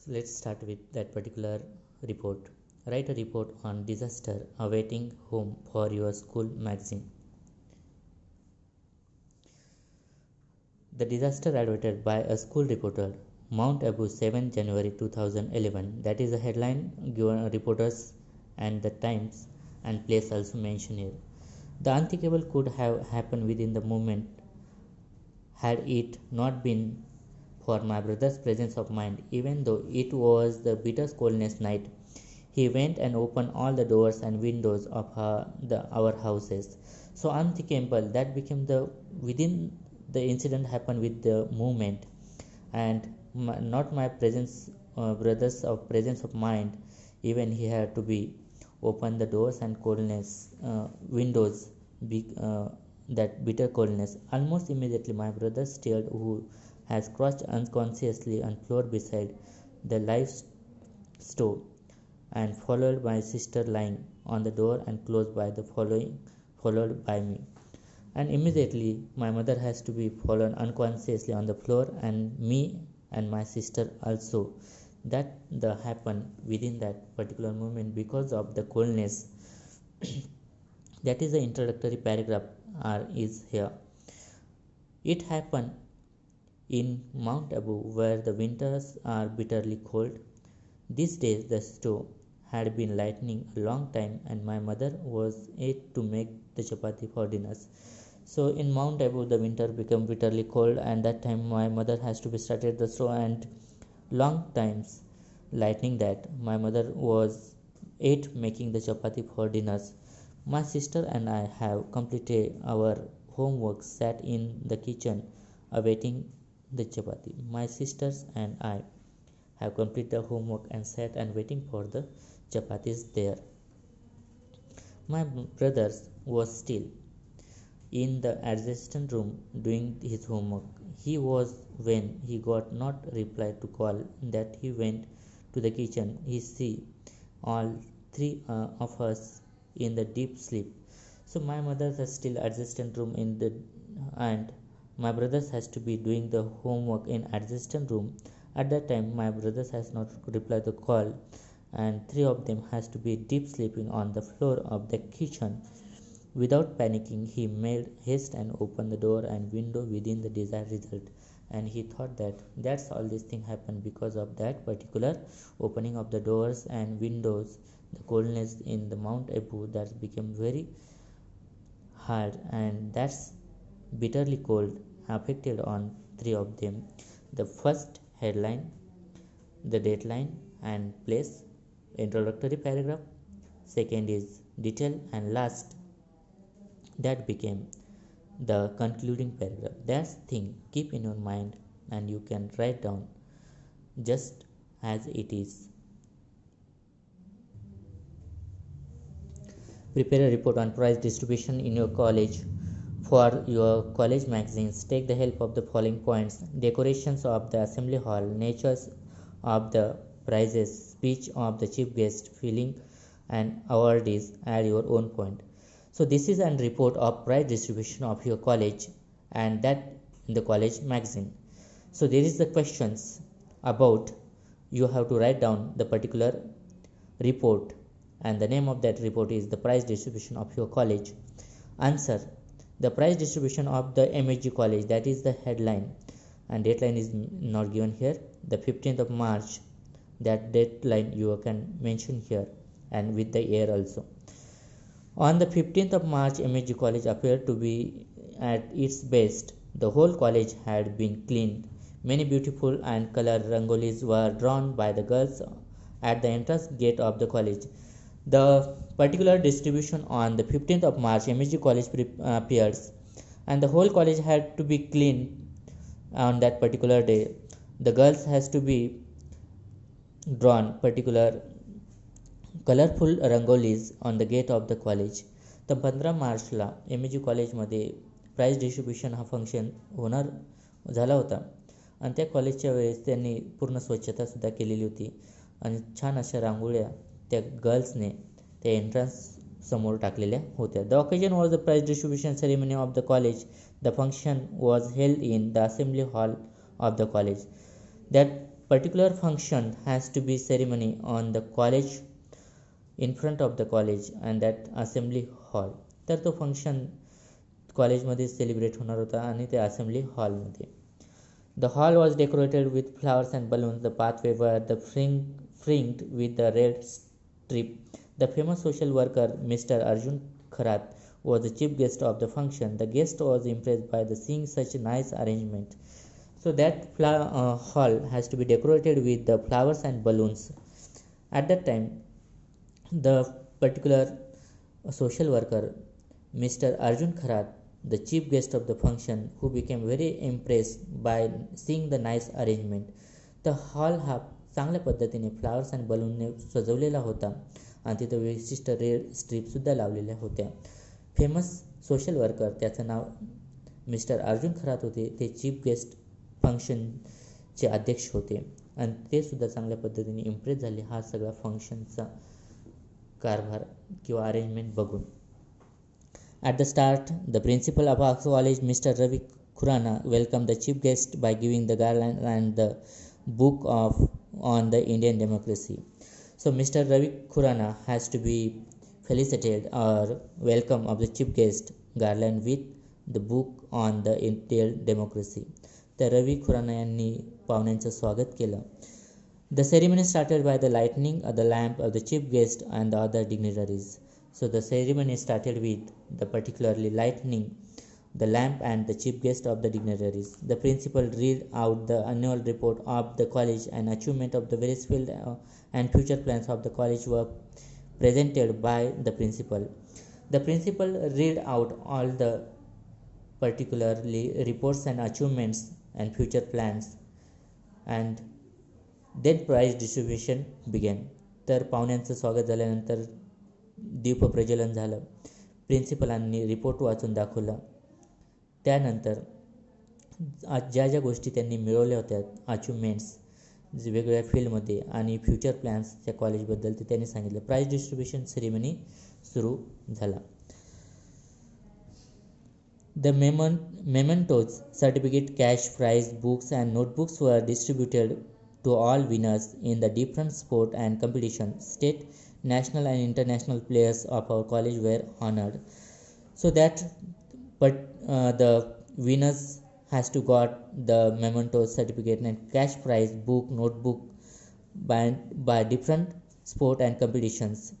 let's start with that particular report. Write a report on disaster awaiting home for your school magazine. The disaster advertised by a school reporter, Mount Abu, 7 January 2011. That is the headline given reporters and the times and place also mentioned here. The unthinkable could have happened within the moment had it not been for my brother's presence of mind. Even though it was the bitter coldness night, he went and opened all the doors and windows of our houses. So unthinkable that became the within the incident happened with the movement, and not my presence, brothers of presence of mind. Even he had to be open the doors and coldness windows. That bitter coldness. Almost immediately, my brother stared, who has crouched unconsciously on floor beside the live stove, and followed by sister lying on the door and close by the followed by me. And immediately my mother has to be fallen unconsciously on the floor, and me and my sister also. That the happened within that particular moment because of the coldness. That is the introductory paragraph is here. It happened in Mount Abu, where the winters are bitterly cold. These days the stove had been lighting a long time, and my mother was ate to make the chapati for dinners. So in Mount Abu, the winter became bitterly cold, and that time my mother has to be started the stove and long times lightning that my mother was ate making the chapati for dinners. My sister and I have completed our homework, sat in the kitchen awaiting the chapati. My sisters and I have completed the homework and sat and waiting for the chapatis there. My brother was still in the adjacent room doing his homework. He was when he got not reply to call that he went to the kitchen. He see all three of us in the deep sleep. So my mother has still adjacent room in the and my brothers has to be doing the homework in adjacent room. At that time my brothers has not replied the call, and three of them has to be deep sleeping on the floor of the kitchen. Without panicking, he made haste and opened the door and window within the desired result. And he thought that that's all this thing happened because of that particular opening of the doors and windows. The coldness in the Mount Abu that became very hard, and that's bitterly cold affected on three of them. The first headline, the deadline and place, introductory paragraph. Second is detail, and last that became the concluding paragraph. That thing keep in your mind, and you can write down just as it is. Prepare a report on prize distribution in your college. For your college magazines, take the help of the following points: decorations of the assembly hall, natures of the prizes, speech of the chief guest, feeling and awardees. Add your own point. So this is an report of prize distribution of your college, and that in the college magazine. So there is the questions about, you have to write down the particular report, and the name of that report is the prize distribution of your college. Answer: the prize distribution of the MSG college, that is the headline, and deadline is not given here. The 15th of March, that deadline you can mention here, and with the year also. On the 15th of March, MSG College appeared to be at its best. The whole college had been cleaned. Many beautiful and colored rangolis were drawn by the girls at the entrance gate of the college. The particular distribution on the 15th of March, MSG College appears, and the whole college had to be cleaned on that particular day. The girls has to be drawn particular colourful rangolis on the gate of the college. तर 15 मार्चला MSG कॉलेजमध्ये prize distribution हा function झाला होता, आणि त्या कॉलेजच्या वेळेस त्यांनी पूर्ण स्वच्छतासुद्धा केलेली होती, आणि छान अशा रांगोळ्या त्या गर्ल्सने त्या एंट्रन्स समोर टाकलेल्या होत्या. The occasion was the prize distribution ceremony of the college. The function was held in the assembly hall of the college. That particular function has to be ceremony on the college, in front of the college and that assembly hall. तर तो function कॉलेजमध्ये celebrate होणार होता आणि ते assembly हॉलमध्ये. The hall was decorated with flowers and balloons. The pathway were fringed with the red strip. The famous social worker Mr. Arjun Kharat was the chief guest of the function. The guest was impressed by the seeing such a nice arrangement. So that hall has to be decorated with the flowers and balloons. At that time, the particular social worker Mr. Arjun Kharat, the chief guest of the function, who became very impressed by seeing the nice arrangement. The hall हा चांगल्या पद्धतीने flowers and बलूनने सजवलेला होता आणि तिथं विशिष्ट red स्ट्रीपसुद्धा लावलेल्या होत्या. Famous social worker, त्याचं नाव मिस्टर अर्जुन खरात होते, ते चीफ गेस्ट फंक्शनचे अध्यक्ष होते आणि ते सुद्धा चांगल्या पद्धतीने इम्प्रेस झाले हा सगळा फंक्शनचा कारभार किंवा अरेंजमेंट बघून. At the start, the principal of our college, Mr. Ravi Khurana, welcomed the chief guest by giving the garland and the book on the Indian democracy. So, Mr. Ravi Khurana has to be felicitated or welcome of the chief guest garland with the book on the Indian democracy. तर रवी खुराना यांनी पाहुण्यांचं स्वागत केलं. The ceremony started by the lighting of the lamp of the chief guest and the other dignitaries. So the ceremony started with the particularly lighting the lamp and the chief guest of the dignitaries. The principal read out the annual report of the college and achievement of the various field and future plans of the college were presented by the principal. The principal read out all the particularly reports and achievements and future plans and then prize distribution began. तर पाहुण्यांचं स्वागत झाल्यानंतर दीपप्रज्वलन झालं. प्रिन्सिपलांनी report वाचून दाखवला. त्यानंतर ज्या ज्या गोष्टी त्यांनी मिळवल्या होत्या अचिव्हमेंट्स वेगवेगळ्या फील्डमध्ये आणि फ्युचर प्लॅन्स त्या कॉलेजबद्दल ते त्यांनी सांगितलं. प्राइज डिस्ट्रीब्युशन सेरेमनी सुरू झाला. The mementos, certificate, cash prize, books and notebooks were distributed to all winners in the different sport and competition. State, national and international players of our college were honored. So that the winners has to got the memento, certificate and cash prize, book, notebook by different sport and competitions.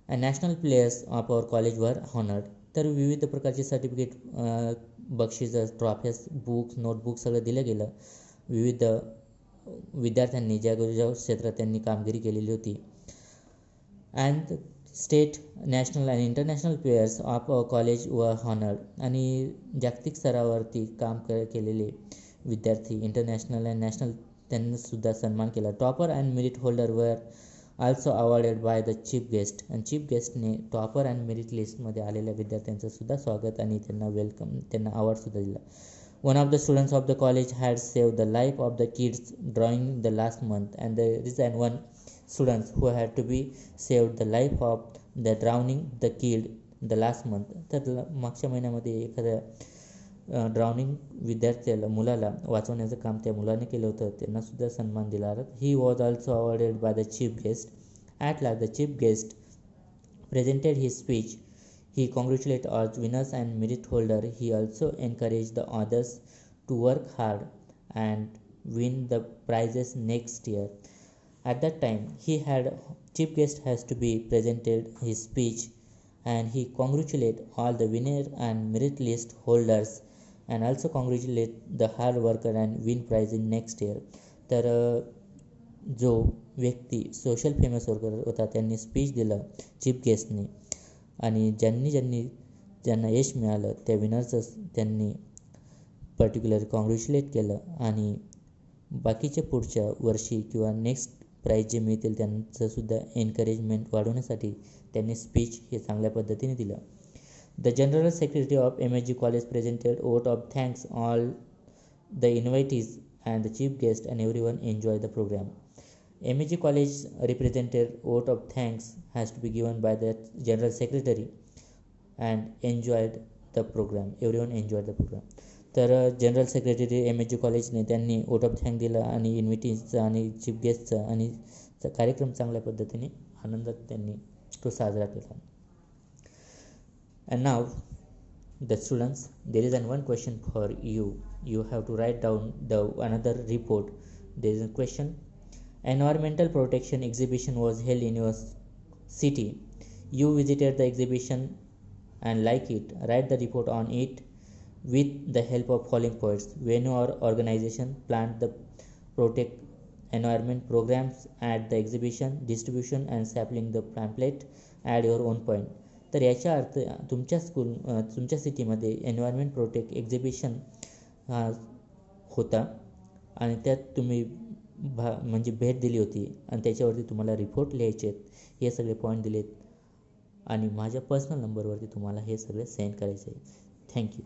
And national players of our college were honored. तर विविध प्रकारचे certificate, बक्षीस, trophies, books, notebook सगळं दिलं गेलं विविध विद्यार्थ्यांनी ज्या ज्या क्षेत्रात त्यांनी कामगिरी केलेली होती. अँड स्टेट, नॅशनल आणि इंटरनॅशनल प्लेयर्स ऑफ कॉलेज व हॉनर्ड आणि जागतिक स्तरावरती काम केलेले विद्यार्थी इंटरनॅशनल अँड नॅशनल त्यांनासुद्धा सन्मान केला. Topper and merit holder were also awarded by the chief guest आणि चीफ गेस्टने टॉपर अँड मेरिट लिस्टमध्ये आलेल्या विद्यार्थ्यांचं सुद्धा स्वागत आणि त्यांना वेलकम, त्यांना अवॉर्डसुद्धा दिला. One of the students of the college had save the life of the kids drawing the last month and there is one students who had to be saved the life of the drowning the kid the last month. तर मागच्या महिन्यामध्ये एखाद्या drowning विद्यार्थ्याला, मुलाला वाचवण्याचं काम त्या मुलाने केलं होतं, त्यांनासुद्धा सन्मान दिला. He was also awarded by the chief guest. At last the chief guest presented his speech. He congratulate all winners and merit holder. He also encourage the others to work hard and win the prizes next year. At that time he had chief guest has to be presented his speech and he congratulate all the winner and merit list holders and also congratulate the hard worker and win prize in next year. तर जो व्यक्ती social famous worker होता त्यांनी speech दिलं chief गेस्टने आणि ज्यांना यश मिळालं त्या विनरचं त्यांनी पर्टिक्युलर कॉंग्रॅच्युलेट केलं आणि बाकीच्या पुढच्या वर्षी किंवा नेक्स्ट प्राईज जे मिळतील त्यांचंसुद्धा एनकरेजमेंट वाढवण्यासाठी त्यांनी स्पीच हे चांगल्या पद्धतीने दिलं. The general secretary of MSG college presented vote of thanks all the invitees and the chief guest and everyone enjoy the programme. MSG college represented vote of thanks has to be given by the general secretary and enjoyed the programme. Everyone enjoyed the programme. तर general secretary MSG कॉलेजने त्यांनी vote of thank दिला आणि इन्व्हिटीचा आणि chief गेस्टचा आणि कार्यक्रम चांगल्या पद्धतीने आनंदात त्यांनी तो साजरा केला. And now the students, there is one question for you. You have to write down the another report. There is a question: environmental protection exhibition was held in your city. You visited the exhibition and like it. Write the report on it with the help of following points. When your organization planned the protect environment programs at the exhibition, distribution and sampling the pamphlet, add your own point. तर याच्या अर्थ तुमच्या सिटीमध्ये environment protect exhibition होता आणि त्यात तुम्ही म्हणजे भेट दिली होती आणि त्याच्यावरती तुम्हाला रिपोर्ट लिहायचे आहेत. हे सगळे पॉईंट दिलेत आणि माझ्या पर्सनल नंबरवरती तुम्हाला हे सगळे सेंड करायचे आहे. थँक्यू.